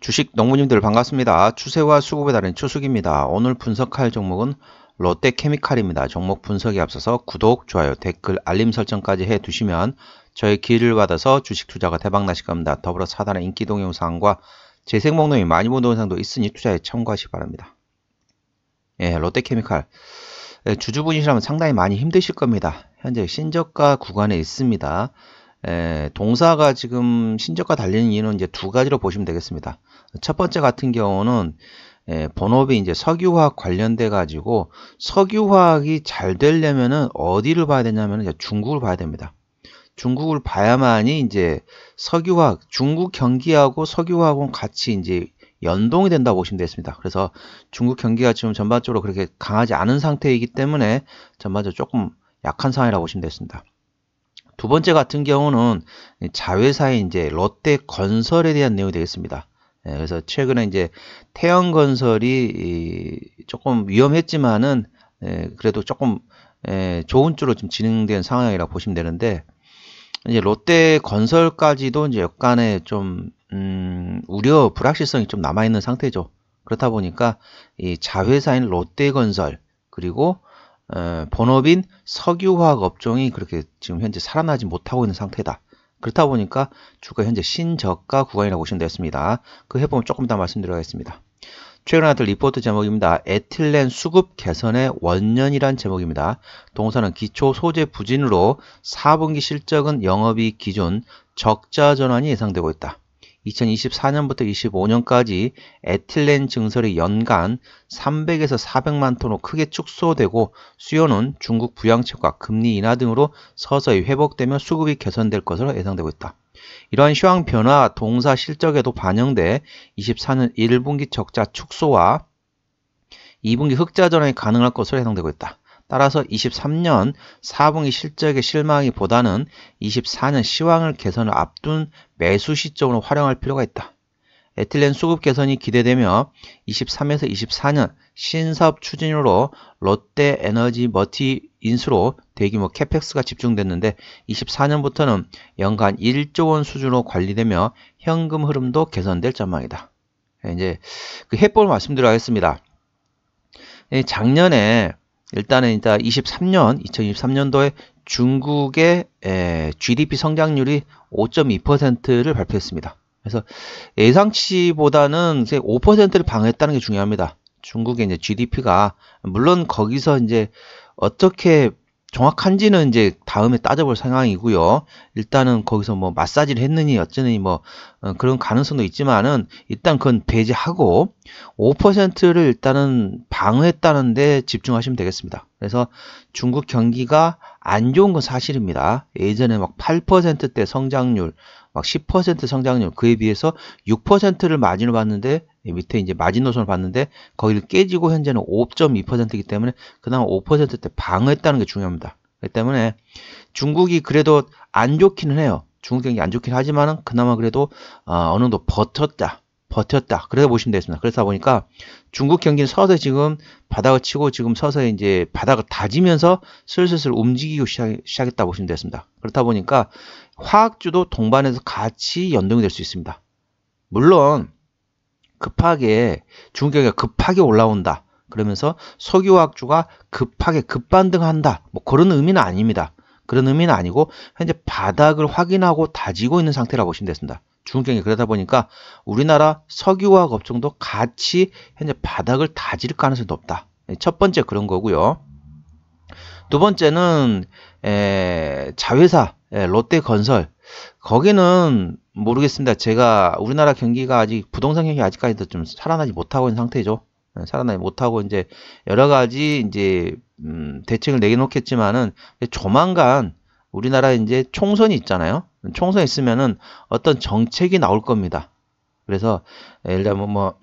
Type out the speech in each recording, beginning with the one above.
주식 농부님들 반갑습니다. 추세와 수급에 따른 추수기입니다. 오늘 분석할 종목은 롯데케미칼입니다. 종목 분석에 앞서서 구독, 좋아요, 댓글, 알림 설정까지 해두시면 저의 기회를 받아서 주식 투자가 대박나실 겁니다. 더불어 사단의 인기 동영상과 재생 목록이 많이 본 동영상도 있으니 투자에 참고하시기 바랍니다. 롯데케미칼 주주분이시라면 상당히 많이 힘드실 겁니다. 현재 신저가 구간에 있습니다. 동사가 지금 신저가 달리는 이유는 이제 두 가지로 보시면 되겠습니다. 첫 번째 같은 경우는 본업이 이제 석유화학 관련돼 가지고 석유화학이 잘 되려면은 어디를 봐야 되냐면은 이제 중국을 봐야 됩니다. 중국을 봐야만이 이제 석유화학, 중국 경기하고 석유화학은 같이 이제 연동이 된다고 보시면 되겠습니다. 그래서 중국 경기가 지금 전반적으로 그렇게 강하지 않은 상태이기 때문에 전반적으로 조금 약한 상황이라고 보시면 되겠습니다. 두 번째 같은 경우는 자회사의 이제 롯데건설에 대한 내용이 되겠습니다. 그래서 최근에 이제 태양건설이 조금 위험했지만은 그래도 조금 좋은 쪽으로 좀 진행된 상황이라고 보시면 되는데, 이제 롯데건설까지도 이제 약간의 좀 우려 불확실성이 좀 남아 있는 상태죠. 그렇다 보니까 이 자회사인 롯데건설 그리고 본업인 석유화학 업종이 그렇게 지금 현재 살아나지 못하고 있는 상태다. 그렇다 보니까 주가 현재 신저가 구간이라고 보시면 되겠습니다. 그 해보면 조금 더 말씀드리겠습니다. 최근에 나왔던 리포트 제목입니다. 에틸렌 수급 개선의 원년이란 제목입니다. 동사는 기초 소재 부진으로 4분기 실적은 영업이익 기준 적자 전환이 예상되고 있다. 2024년부터 25년까지 에틸렌 증설이 연간 300에서 400만 톤으로 크게 축소되고 수요는 중국 부양책과 금리 인하 등으로 서서히 회복되며 수급이 개선될 것으로 예상되고 있다. 이러한 시황 변화 동사 실적에도 반영돼 24년 1분기 적자 축소와 2분기 흑자 전환이 가능할 것으로 예상되고 있다. 따라서 23년 4분기 실적의 실망이보다는 24년 시황을 개선을 앞둔 매수 시점으로 활용할 필요가 있다. 에틸렌 수급 개선이 기대되며 23에서 24년 신사업 추진으로 롯데에너지 멀티 인수로 대규모 캐펙스가 집중됐는데 24년부터는 연간 1조 원 수준으로 관리되며 현금 흐름도 개선될 전망이다. 이제 그 해법을 말씀드리겠습니다. 작년에 일단은 일단 2023년도에 중국의 GDP 성장률이 5.2%를 발표했습니다. 그래서 예상치보다는 5%를 방어했다는 게 중요합니다. 중국의 이제 GDP가 물론 거기서 이제 어떻게 정확한지는 이제 다음에 따져볼 상황이고요. 일단은 거기서 뭐 마사지를 했느니 어쩌느니 뭐 그런 가능성도 있지만은 일단 그건 배제하고 5%를 일단은 방어했다는 데 집중하시면 되겠습니다. 그래서 중국 경기가 안 좋은 건 사실입니다. 예전에 막 8%대 성장률, 막 10% 성장률, 그에 비해서 6%를 마진을 봤는데 밑에 이제 마진 노선을 봤는데 거기를 깨지고 현재는 5.2%이기 때문에 그나마 5%대 방어했다는 게 중요합니다. 그렇기 때문에 중국이 그래도 안 좋기는 해요. 중국 경기 안 좋긴 하지만은 그나마 그래도 어느 정도 버텼다. 그래서 보시면 되겠습니다. 그래서 보니까 중국 경기는 서서히 지금 바닥을 치고 지금 서서히 이제 바닥을 다지면서 슬슬 움직이고 시작했다 보시면 되겠습니다. 그렇다 보니까 화학주도 동반해서 같이 연동이 될 수 있습니다. 물론 급하게 중국 경기가 급하게 올라온다. 그러면서 석유화학주가 급하게 급반등한다. 뭐 그런 의미는 아닙니다. 그런 의미는 아니고 현재 바닥을 확인하고 다지고 있는 상태라고 보시면 되겠습니다. 중국 경기 그러다 보니까 우리나라 석유화학 업종도 같이 현재 바닥을 다질 가능성이 높다. 첫 번째 그런 거고요. 두 번째는 자회사 롯데건설 거기는 모르겠습니다. 제가 우리나라 경기가 아직 부동산 경기 아직까지도 좀 살아나지 못하고 있는 상태죠. 살아나지 못하고 이제 여러 가지 이제 대책을 내놓겠지만은 조만간 우리나라 이제 총선이 있잖아요. 총선이 있으면은 어떤 정책이 나올 겁니다. 그래서 예를 들면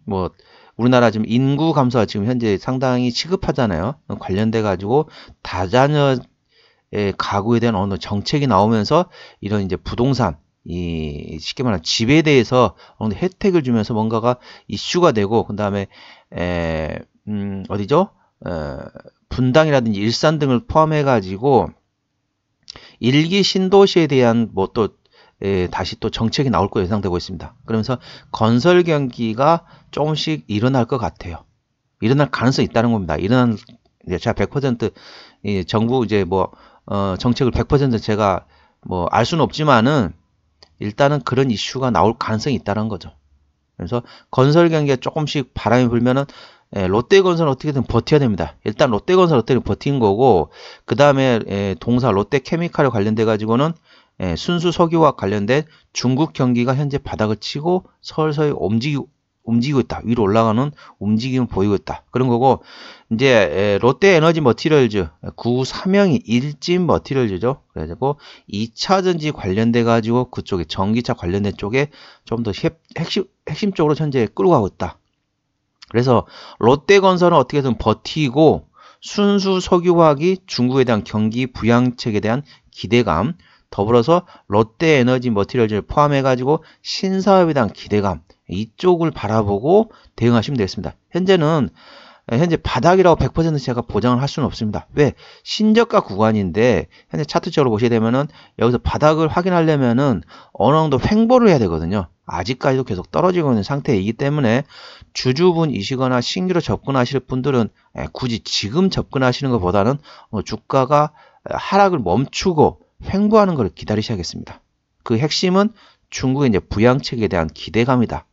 뭐 우리나라 지금 인구 감소가 지금 현재 상당히 시급하잖아요. 관련돼 가지고 다자녀 가구에 대한 어느 정책이 나오면서 이런 이제 부동산 쉽게 말하면 집에 대해서 어느 혜택을 주면서 뭔가가 이슈가 되고 그다음에 어디죠? 분당이라든지 일산 등을 포함해 가지고 일기 신도시에 대한 뭐 또 다시 또 정책이 나올 거 예상되고 있습니다. 그러면서 건설 경기가 조금씩 일어날 것 같아요. 일어날 가능성이 있다는 겁니다. 제가 100% 정부 정책을 100% 제가 알 수는 없지만은 일단은 그런 이슈가 나올 가능성이 있다는 거죠. 그래서 건설 경기가 조금씩 바람이 불면은 롯데건설은 어떻게든 버텨야 됩니다. 일단 롯데건설 어떻게든 버틴 거고, 그 다음에 동사 롯데케미칼에 관련돼 가지고는 순수 석유와 관련된 중국 경기가 현재 바닥을 치고 서서히 움직이고 있다. 위로 올라가는 움직임을 보이고 있다. 그런 거고, 이제 롯데에너지 머티리얼즈, 구사명이 일진 머티리얼즈죠. 그래가지고 2차전지 관련돼 가지고 그쪽에 전기차 관련된 쪽에 좀 더 핵심 쪽으로 현재 끌고 가고 있다. 그래서 롯데건설은 어떻게든 버티고, 순수 석유화학이 중국에 대한 경기 부양책에 대한 기대감, 더불어서 롯데에너지 머티리얼즈를 포함해 가지고 신사업에 대한 기대감, 이쪽을 바라보고 대응하시면 되겠습니다. 현재 바닥이라고 100% 제가 보장을 할 수는 없습니다. 왜? 신저가 구간인데 현재 차트적으로 보시게 되면은 여기서 바닥을 확인하려면은 어느 정도 횡보를 해야 되거든요. 아직까지도 계속 떨어지고 있는 상태이기 때문에 주주분이시거나 신규로 접근하실 분들은 굳이 지금 접근하시는 것보다는 주가가 하락을 멈추고 횡보하는 것을 기다리셔야겠습니다. 그 핵심은 중국의 이제 부양책에 대한 기대감이다.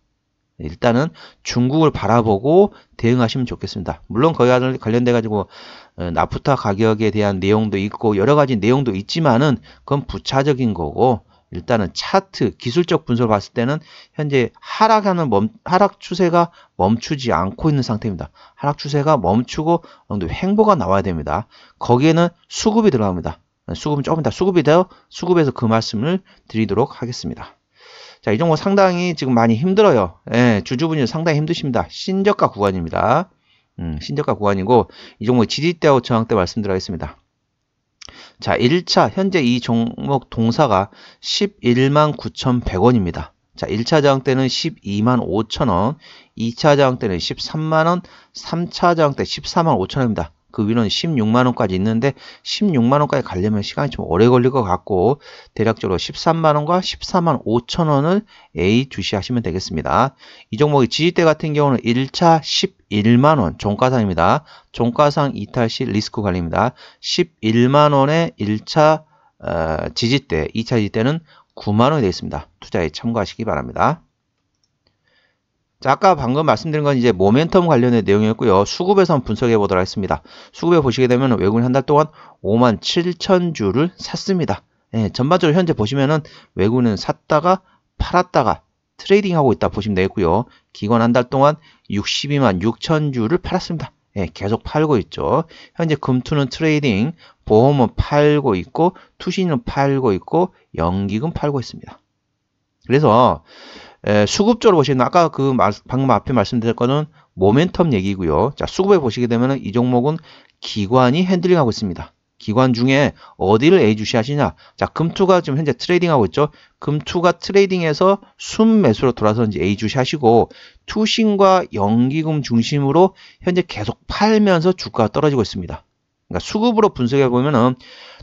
일단은 중국을 바라보고 대응하시면 좋겠습니다. 물론 거기와 관련돼 가지고 나프타 가격에 대한 내용도 있고 여러 가지 내용도 있지만은 그건 부차적인 거고, 일단은 차트 기술적 분석을 봤을 때는 현재 하락 추세가 멈추지 않고 있는 상태입니다. 하락 추세가 멈추고 어느 정도 횡보가 나와야 됩니다. 거기에는 수급이 들어갑니다. 수급은 조금 이따 수급에서 그 말씀을 드리도록 하겠습니다. 자, 이 종목 상당히 지금 많이 힘들어요. 주주분이 상당히 힘드십니다. 신저가 구간입니다. 신저가 구간이고, 이 종목의 지지대하고 저항대 말씀드리겠습니다. 자, 1차, 현재 이 종목 동사가 119,100원입니다. 자, 1차 저항대는 125,000원, 2차 저항대는 13만원, 3차 저항대 145,000원입니다. 그 위로는 16만원까지 있는데 16만원까지 가려면 시간이 좀 오래 걸릴 것 같고, 대략적으로 13만원과 14만 5천원을 A 주시하시면 되겠습니다. 이 종목의 지지대 같은 경우는 1차 11만원 종가상입니다. 종가상 이탈 시 리스크 관리입니다. 11만원의 1차 지지대, 2차 지지대는 9만원이 되어 있습니다. 투자에 참고하시기 바랍니다. 자, 아까 방금 말씀드린 건 이제 모멘텀 관련된 내용이었고요. 수급에서 한번 분석해 보도록 하겠습니다. 수급에 보시게 되면 외국인 한 달 동안 57,000주를 샀습니다. 전반적으로 현재 보시면은 외국인은 샀다가 팔았다가 트레이딩하고 있다 보시면 되겠고요. 기관 한 달 동안 626,000주를 팔았습니다. 계속 팔고 있죠. 현재 금투는 트레이딩, 보험은 팔고 있고, 투신은 팔고 있고, 연기금 팔고 있습니다. 그래서 수급적으로 보시면 아까 방금 앞에 말씀드린 거는 모멘텀 얘기고요. 자, 수급에 보시게 되면 이 종목은 기관이 핸들링하고 있습니다. 기관 중에 어디를 A 주시하시냐? 자, 금투가 지금 현재 트레이딩하고 있죠. 금투가 트레이딩해서 순매수로 돌아서는지 A 주시하시고, 투신과 연기금 중심으로 현재 계속 팔면서 주가가 떨어지고 있습니다. 그러니까 수급으로 분석해 보면은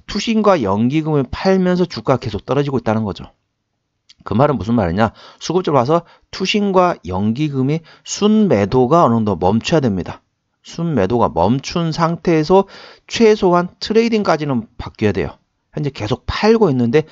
투신과 연기금을 팔면서 주가가 계속 떨어지고 있다는 거죠. 그 말은 무슨 말이냐? 수급적으로 봐서 투신과 연기금이 순매도가 어느 정도 멈춰야 됩니다. 순매도가 멈춘 상태에서 최소한 트레이딩까지는 바뀌어야 돼요. 현재 계속 팔고 있는데,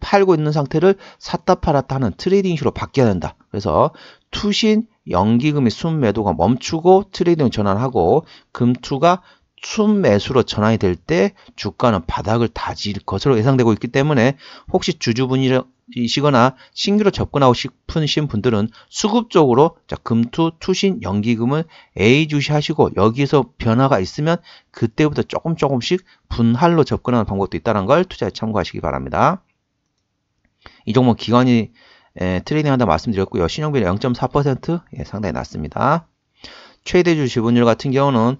팔고 있는 상태를 샀다 팔았다 하는 트레이딩식으로 바뀌어야 된다. 그래서 투신, 연기금이 순매도가 멈추고 트레이딩 전환하고, 금투가 순매수로 전환이 될 때 주가는 바닥을 다질 것으로 예상되고 있기 때문에, 혹시 주주분이시거나 신규로 접근하고 싶으신 분들은 수급적으로 금투, 투신, 연기금을 A 주시하시고, 여기서 변화가 있으면 그때부터 조금씩 분할로 접근하는 방법도 있다는 걸 투자에 참고하시기 바랍니다. 이 종목 기관이 트레이딩한다 말씀드렸고요. 신용비율 0.4% 상당히 낮습니다. 최대주 지분율 같은 경우는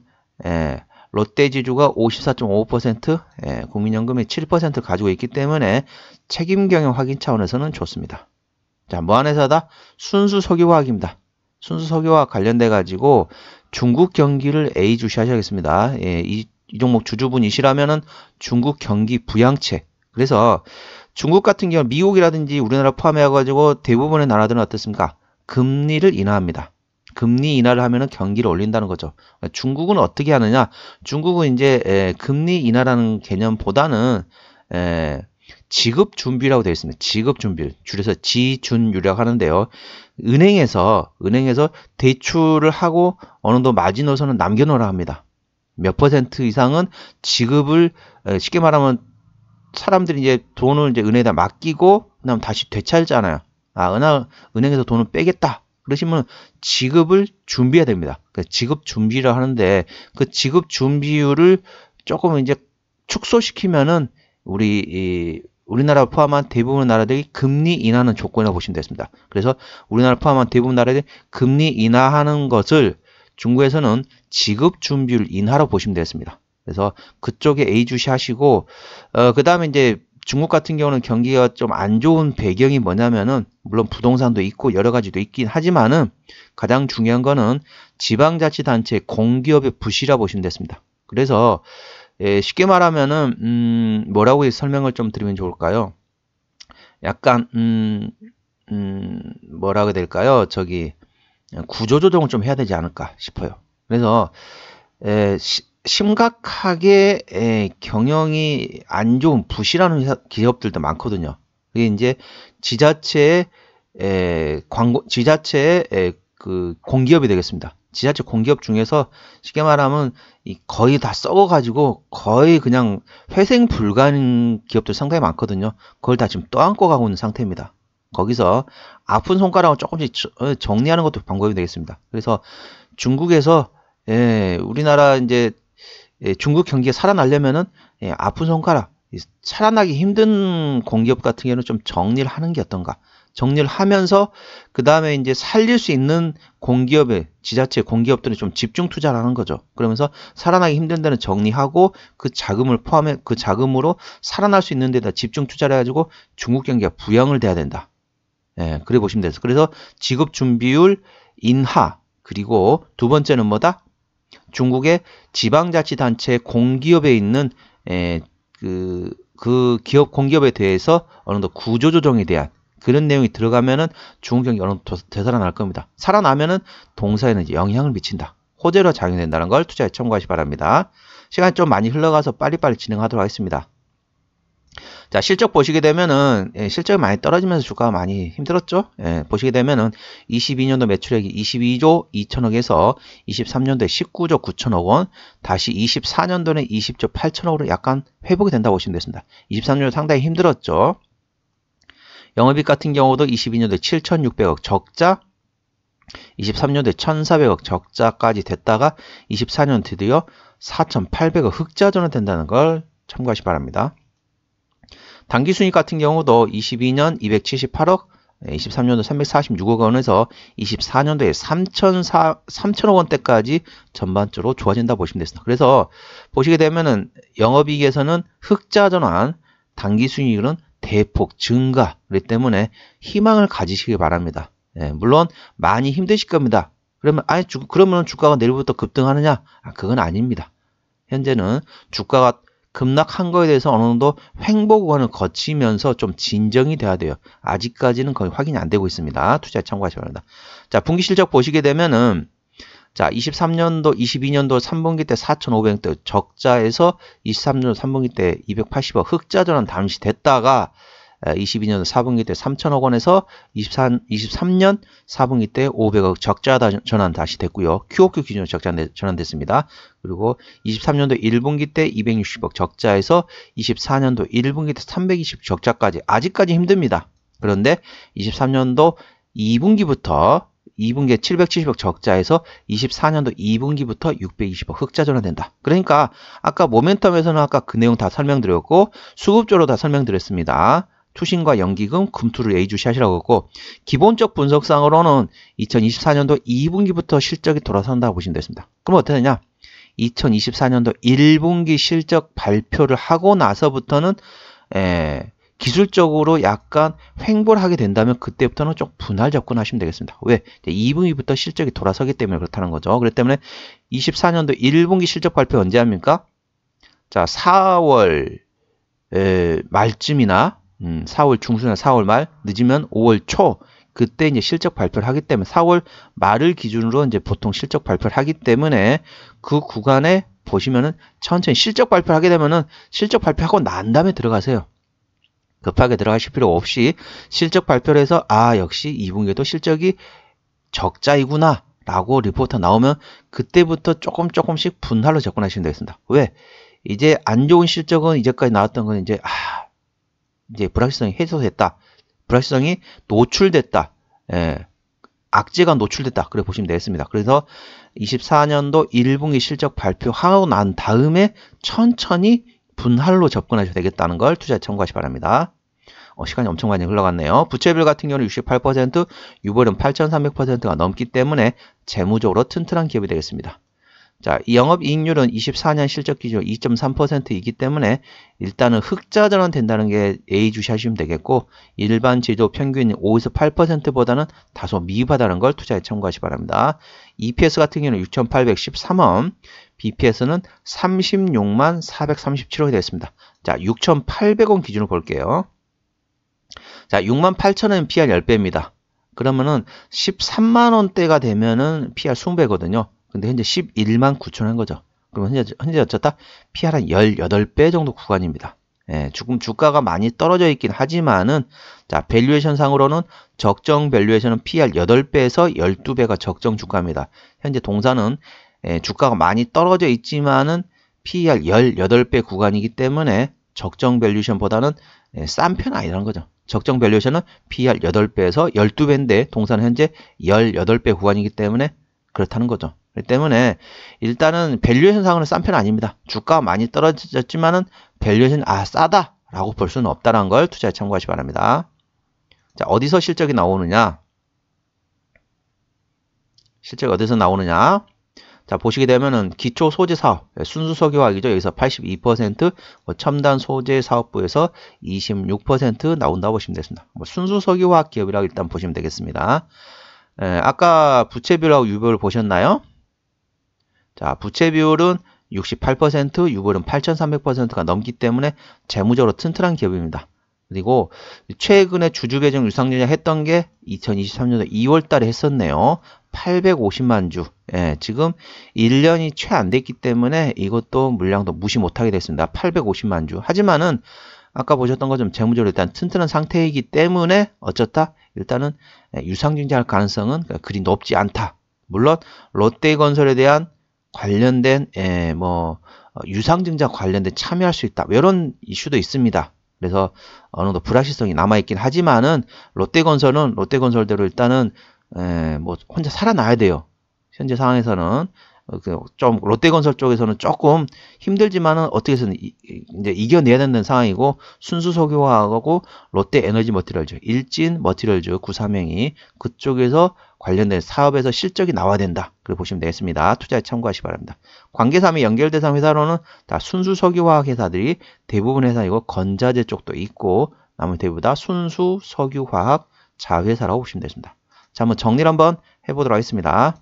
롯데지주가 54.5%, 국민연금이 7% 가지고 있기 때문에 책임경영 확인 차원에서는 좋습니다. 자, 무한회사다 순수 석유화학입니다. 순수 석유화학 관련돼 가지고 중국 경기를 A 주시하셔야겠습니다. 이 종목 주주분이시라면은 중국 경기 부양책. 그래서 중국 같은 경우 미국이라든지 우리나라 포함해가지고 대부분의 나라들은 어떻습니까? 금리를 인하합니다. 금리 인하를 하면은 경기를 올린다는 거죠. 중국은 어떻게 하느냐? 중국은 이제 금리 인하라는 개념보다는 지급 준비라고 되어 있습니다. 지급 준비, 줄여서 지준율이라고 하는데요. 은행에서 대출을 하고 어느 정도 마지노선은 남겨놓으라 합니다. 몇 퍼센트 이상은 지급을, 쉽게 말하면 사람들이 이제 돈을 이제 은행에다 맡기고 그다음 다시 되찾잖아요. 은행에서 돈을 빼겠다. 그러시면 지급을 준비해야 됩니다. 지급 준비를 하는데 그 지급 준비율을 조금 이제 축소시키면은 우리나라 포함한 대부분의 나라들이 금리 인하는 조건이라고 보시면 되겠습니다. 그래서 우리나라 포함한 대부분 나라들이 금리 인하하는 것을 중국에서는 지급 준비율 인하로 보시면 되겠습니다. 그래서 그쪽에 예의주시 하시고, 그 다음에 이제 중국 같은 경우는 경기가 좀 안 좋은 배경이 뭐냐면은, 물론 부동산도 있고 여러 가지도 있긴 하지만은, 가장 중요한 거는 지방자치단체 공기업의 부실이라 보시면 되겠습니다. 그래서, 쉽게 말하면은, 뭐라고 설명을 좀 드리면 좋을까요? 약간, 뭐라고 해야 될까요? 구조조정을 좀 해야 되지 않을까 싶어요. 그래서, 심각하게 경영이 안 좋은 부실한 기업들도 많거든요. 그게 이제 지자체의 그 공기업이 되겠습니다. 지자체 공기업 중에서 쉽게 말하면 거의 다 썩어가지고 거의 그냥 회생 불가인 기업들 상당히 많거든요. 그걸 다 지금 떠안고 가고 있는 상태입니다. 거기서 아픈 손가락을 조금씩 정리하는 것도 방법이 되겠습니다. 그래서 중국에서 우리나라 이제 중국 경기가 살아나려면은 아픈 손가락, 살아나기 힘든 공기업 같은 경우는 좀 정리를 하는 게 어떤가? 정리를 하면서 그 다음에 이제 살릴 수 있는 공기업의 지자체 공기업들은 좀 집중 투자를 하는 거죠. 그러면서 살아나기 힘든 데는 정리하고 그 자금을 포함해 그 자금으로 살아날 수 있는 데다 집중 투자를 해가지고 중국 경기가 부양을 돼야 된다. 그래 보시면 돼요. 그래서 지급 준비율 인하 그리고 두 번째는 뭐다? 중국의 지방자치단체 공기업에 있는 그 기업 공기업에 대해서 어느 정도 구조조정에 대한 그런 내용이 들어가면은 중국 경기 어느 정도 되살아날 겁니다. 살아나면은 동사에는 영향을 미친다. 호재로 작용된다는 걸 투자에 참고하시 바랍니다. 시간이 좀 많이 흘러가서 빨리빨리 진행하도록 하겠습니다. 자, 실적 보시게 되면은, 실적이 많이 떨어지면서 주가가 많이 힘들었죠? 보시게 되면은, 22년도 매출액이 22조 2천억에서 23년도에 19조 9천억 원, 다시 24년도에 20조 8천억으로 약간 회복이 된다고 보시면 되겠습니다. 23년도 상당히 힘들었죠? 영업이익 같은 경우도 22년도에 7,600억 적자, 23년도에 1,400억 적자까지 됐다가 24년 드디어 4,800억 흑자 전환된다는 걸 참고하시 바랍니다. 당기순이익 같은 경우도 22년 278억, 23년도 346억 원에서 24년도에 3천억 원대까지 전반적으로 좋아진다 보시면 되겠습니다. 그래서 보시게 되면은 영업이익에서는 흑자 전환, 당기순이익은 대폭 증가, 그렇기 때문에 희망을 가지시기 바랍니다. 물론 많이 힘드실 겁니다. 그러면 주가가 내일부터 급등하느냐? 그건 아닙니다. 현재는 주가가 급락한 거에 대해서 어느 정도 횡보 구간을 거치면서 좀 진정이 돼야 돼요. 아직까지는 거의 확인이 안 되고 있습니다. 투자에 참고하시기 바랍니다. 자, 분기 실적 보시게 되면은 자, 23년도, 22년도 3분기 때 4,500대 적자에서 23년도 3분기 때 280억 흑자 전환 잠시 됐다가 22년도 4분기 때 3천억 원에서 23년 4분기 때 500억 적자 전환 다시 됐고요. QOQ 기준으로 적자 전환됐습니다. 그리고 23년도 1분기 때 260억 적자에서 24년도 1분기 때 320억 적자까지 아직까지 힘듭니다. 그런데 23년도 2분기부터 2분기에 770억 적자에서 24년도 2분기부터 620억 흑자 전환된다. 그러니까 아까 모멘텀에서는 아까 그 내용 다 설명드렸고 수급적으로 다 설명드렸습니다. 투신과 연기금, 금투를 예의주시하시라고 했고 기본적 분석상으로는 2024년도 2분기부터 실적이 돌아선다고 보시면 되겠습니다. 그럼 어떻게 되냐? 2024년도 1분기 실적 발표를 하고 나서부터는 기술적으로 약간 횡보를 하게 된다면 그때부터는 좀 분할 접근하시면 되겠습니다. 왜? 2분기부터 실적이 돌아서기 때문에 그렇다는 거죠. 그렇기 때문에 24년도 1분기 실적 발표 언제 합니까? 자, 4월 말쯤이나 4월 중순이나 4월 말, 늦으면 5월 초, 그때 이제 실적 발표를 하기 때문에 4월 말을 기준으로 이제 보통 실적 발표를 하기 때문에 그 구간에 보시면은 천천히 실적 발표를 하게 되면은 실적 발표하고 난 다음에 들어가세요. 급하게 들어가실 필요 없이 실적 발표를 해서 역시 2분기에도 실적이 적자이구나 라고 리포트 나오면 그때부터 조금씩 분할로 접근하시면 되겠습니다. 왜? 이제 안 좋은 실적은 이제까지 나왔던 건 이제 불확실성이 해소됐다. 불확실성이 노출됐다. 악재가 노출됐다. 그래 보시면 되겠습니다. 그래서 24년도 1분기 실적 발표하고 난 다음에 천천히 분할로 접근하셔야 되겠다는 걸 투자에 참고하시기 바랍니다. 시간이 엄청 많이 흘러갔네요. 부채비율 같은 경우는 68%, 유보율은 8,300%가 넘기 때문에 재무적으로 튼튼한 기업이 되겠습니다. 자, 이 영업이익률은 24년 실적 기준 2.3%이기 때문에 일단은 흑자 전환 된다는 게 예의주시하시면 되겠고, 일반 제조 평균 5에서 8%보다는 다소 미흡하다는 걸 투자에 참고하시기 바랍니다. EPS 같은 경우는 6,813원, BPS는 36만 437원이 되겠습니다. 자, 6,800원 기준으로 볼게요. 자, 68,000원 PR 10배입니다. 그러면은 13만원대가 되면은 PR 20배거든요. 근데 현재 11만 9천원 거죠. 그러면 현재 어쩌다 PR 한 18배 정도 구간입니다. 지금 주가가 많이 떨어져 있긴 하지만은, 자, 밸류에이션 상으로는 적정 밸류에이션은 PR 8배에서 12배가 적정 주가입니다. 현재 동사는 주가가 많이 떨어져 있지만은 PR 18배 구간이기 때문에 적정 밸류에이션보다는 싼 편은 아니라는 거죠. 적정 밸류에이션은 PR 8배에서 12배인데 동사는 현재 18배 구간이기 때문에 그렇다는 거죠. 그렇기 때문에 일단은 밸류에이션 상으로는 싼 편은 아닙니다. 주가가 많이 떨어졌지만은 밸류에이션 싸다 라고 볼 수는 없다는 걸 투자에 참고하시기 바랍니다. 자, 어디서 실적이 나오느냐? 실적이 어디서 나오느냐? 자, 보시게 되면은 기초 소재 사업, 순수 석유화학이죠. 여기서 82%, 첨단 소재 사업부에서 26% 나온다고 보시면 되겠습니다. 순수 석유화학 기업이라고 일단 보시면 되겠습니다. 아까 부채 비율하고 유보율 보셨나요? 자, 부채 비율은 68%, 유보율은 8,300%가 넘기 때문에 재무적으로 튼튼한 기업입니다. 그리고 최근에 주주 배정 유상증자 했던 게 2023년도 2월 달에 했었네요. 850만 주. 지금 1년이 채 안 됐기 때문에 이것도 물량도 무시 못하게 됐습니다. 850만 주. 하지만은 아까 보셨던 것처럼 재무적으로 일단 튼튼한 상태이기 때문에 어쩌다 일단은 유상증자할 가능성은 그리 높지 않다. 물론 롯데건설에 대한 관련된 유상증자 관련된 참여할 수 있다. 이런 이슈도 있습니다. 그래서 어느 정도 불확실성이 남아있긴 하지만은 롯데건설은 롯데건설대로 일단은 혼자 살아나야 돼요. 현재 상황에서는 좀 롯데건설 쪽에서는 조금 힘들지만은 어떻게 해서는 이제 이겨내야 되는 상황이고, 순수석유화하고 롯데에너지머티리얼즈, 일진머티리얼즈 구사명이 그쪽에서 관련된 사업에서 실적이 나와야 된다. 그렇게 보시면 되겠습니다. 투자에 참고하시기 바랍니다. 관계사 및 연결대상 회사로는 다 순수석유화학 회사들이 대부분 회사이고, 건자재 쪽도 있고 나머지 대부분 다 순수석유화학 자회사라고 보시면 되겠습니다. 자, 한번 정리를 한번 해보도록 하겠습니다.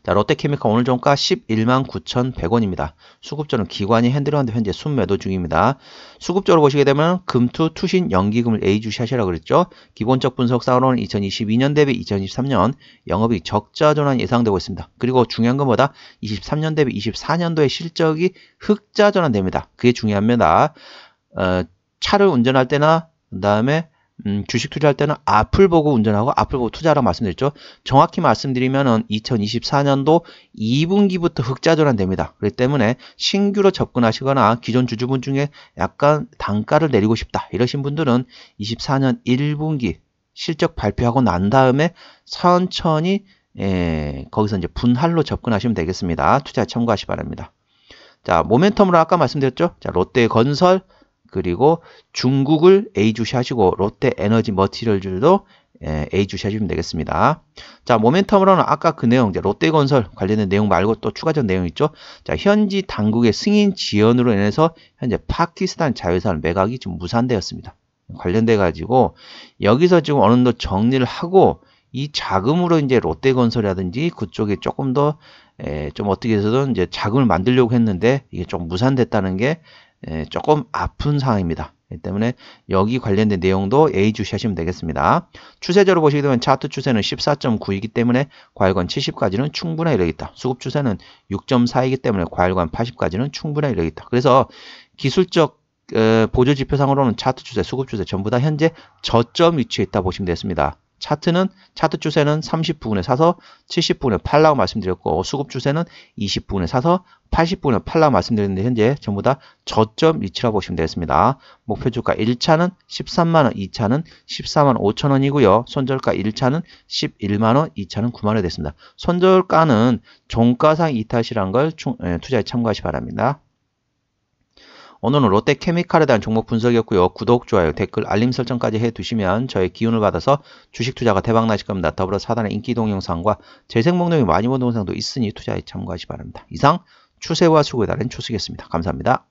자, 롯데케미칼 오늘 종가 11만 9,100원입니다. 수급적으로는 기관이 핸들하는데 현재 순매도 중입니다. 수급적으로 보시게 되면 금투, 투신, 연기금을 예의주시하시라고 그랬죠. 기본적 분석상으로는 2022년 대비 2023년 영업이익 적자 전환이 예상되고 있습니다. 그리고 중요한 것보다 23년 대비 24년도의 실적이 흑자 전환됩니다. 그게 중요합니다. 차를 운전할 때나 그 다음에 주식 투자할 때는 앞을 보고 운전하고 앞을 보고 투자하라고 말씀드렸죠. 정확히 말씀드리면은 2024년도 2분기부터 흑자 전환됩니다. 그렇기 때문에 신규로 접근하시거나 기존 주주분 중에 약간 단가를 내리고 싶다 이러신 분들은 24년 1분기 실적 발표하고 난 다음에 천천히 거기서 이제 분할로 접근하시면 되겠습니다. 투자에 참고하시기 바랍니다. 자, 모멘텀으로 아까 말씀드렸죠. 자, 롯데건설 그리고 중국을 A주시하시고 롯데에너지머티리얼즈도 A주시하시면 되겠습니다. 자, 모멘텀으로는 아까 그 내용, 이제 롯데건설 관련된 내용 말고 또 추가적 내용 있죠. 자, 현지 당국의 승인 지연으로 인해서 현재 파키스탄 자회사는 매각이 지금 무산되었습니다. 관련돼 가지고 여기서 지금 어느 정도 정리를 하고 이 자금으로 이제 롯데건설이라든지 그쪽에 조금 더 좀 어떻게 해서든 이제 자금을 만들려고 했는데 이게 좀 무산됐다는 게 조금 아픈 상황입니다. 때문에 여기 관련된 내용도 예의주시하시면 되겠습니다. 추세적으로 보시게 되면 차트 추세는 14.9이기 때문에 과열관 70까지는 충분히 이르겠다. 수급 추세는 6.4이기 때문에 과열관 80까지는 충분히 이르겠다. 그래서 기술적 보조 지표상으로는 차트 추세, 수급 추세 전부 다 현재 저점 위치에 있다 보시면 되겠습니다. 차트 추세는 30부근에 사서 70부근에 팔라고 말씀드렸고, 수급 추세는 20부근에 사서 80부근에 팔라고 말씀드렸는데 현재 전부 다 저점 위치라고 보시면 되겠습니다. 목표 주가 1차는 13만원, 2차는 14만 5천원이고요. 손절가 1차는 11만원, 2차는 9만원 됐습니다. 손절가는 종가상 이탈시라는 걸 투자에 참고하시 기 바랍니다. 오늘은 롯데케미칼에 대한 종목 분석이었고요. 구독, 좋아요, 댓글, 알림 설정까지 해두시면 저의 기운을 받아서 주식 투자가 대박 나실 겁니다. 더불어 사단의 인기 동영상과 재생 목록이 많이 본 동영상도 있으니 투자에 참고하시기 바랍니다. 이상 추세와 수고에 달인 추수겠습니다. 감사합니다.